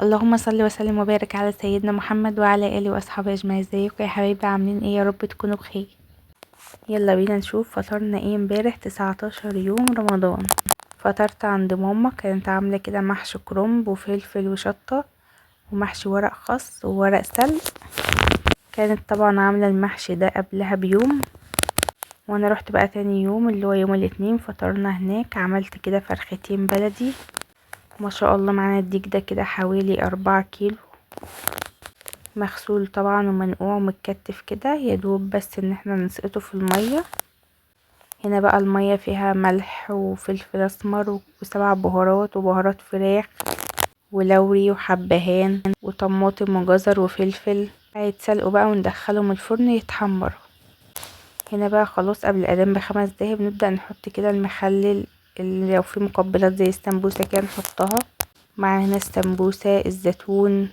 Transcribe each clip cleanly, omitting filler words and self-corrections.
اللهم صل وسلم وبارك على سيدنا محمد وعلى اله واصحابه اجمعين. ازيكم يا حبايبي؟ عاملين ايه؟ يا رب تكونوا بخير. يلا بينا نشوف فطرنا ايه امبارح 19 يوم رمضان. فطرت عند ماما، كانت عامله كده محشي كرنب وفلفل وشطه ومحشي ورق خس وورق سلق. كانت طبعا عامله المحشي ده قبلها بيوم، وانا رحت بقى تاني يوم اللي هو يوم الاثنين فطرنا هناك. عملت كده فرختين بلدي، ما شاء الله معانا الديك ده كده حوالي 4 كيلو، مغسول طبعا ومنقوع ومتكتف كده، يدوب بس ان احنا نسقطه في المية. هنا بقى المية فيها ملح وفلفل اسمر و7 بهارات وبهارات فراخ ولوري وحبهان وطماطم وجزر وفلفل. هيتسلقوا بقى وندخلهم الفرن يتحمروا. هنا بقى خلاص قبل الاذان ب5 دقايق بنبدأ نحط كده المخلل، اللي لو في مقبلات زي السمبوسة كده نحطها. معانا هنا السمبوسة الزيتون،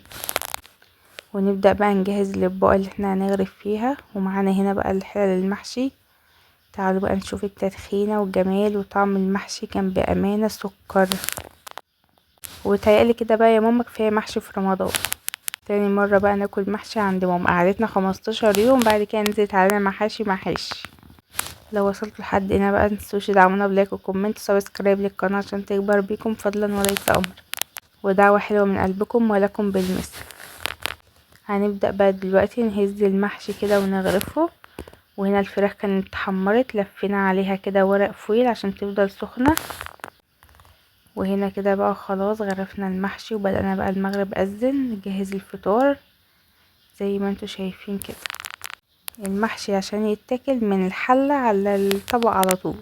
ونبدأ بقى نجهز الاطباق اللي احنا هنغرف فيها. ومعانا هنا بقى الحلل المحشي. تعالوا بقى نشوف التدخينة والجمال وطعم المحشي، كان بأمانة سكر. وتهيألي كده بقى يا ماما كفاية محشي في رمضان. تاني مرة بقى ناكل محشي عند ماما، قعدتنا 15 يوم بعد كده نزلت علينا محاشي محاشي. لو وصلتوا لحد هنا بقى متنسوش تدعمونا بلايك وكومنت وسبسكرايب للقناة عشان تكبر بيكم فضلا وليس أمر، ودعوة حلوة من قلبكم ولكم بالمثل. هنبدأ بقى دلوقتي نهز المحشي كده ونغرفه. وهنا الفراخ كانت اتحمرت، لفينا عليها كده ورق فويل عشان تفضل سخنة. وهنا كده بقى خلاص غرفنا المحشي وبدأنا بقى المغرب أذن نجهز الفطار زي ما انتوا شايفين كده. المحشي عشان يتاكل من الحلة على الطبق على طول.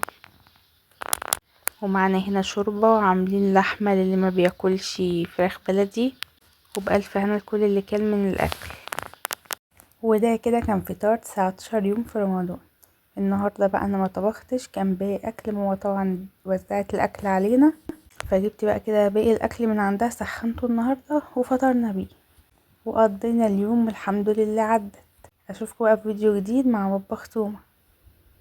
ومعنا هنا شوربة، وعاملين لحمة للي ما بياكلش فراخ بلدي، وبألف هنا لكل اللي كل من الأكل. وده كده كان فطار 19 يوم في رمضان. النهارده بقى انا ما طبختش، كان باقي اكل ماما طبعا وزعت الاكل علينا، فجبت بقى كده باقي الاكل من عندها سخنته النهارده وفطرنا بيه وقضينا اليوم الحمد لله عدت. اشوفكم بقى في فيديو جديد مع مطبخ تومة.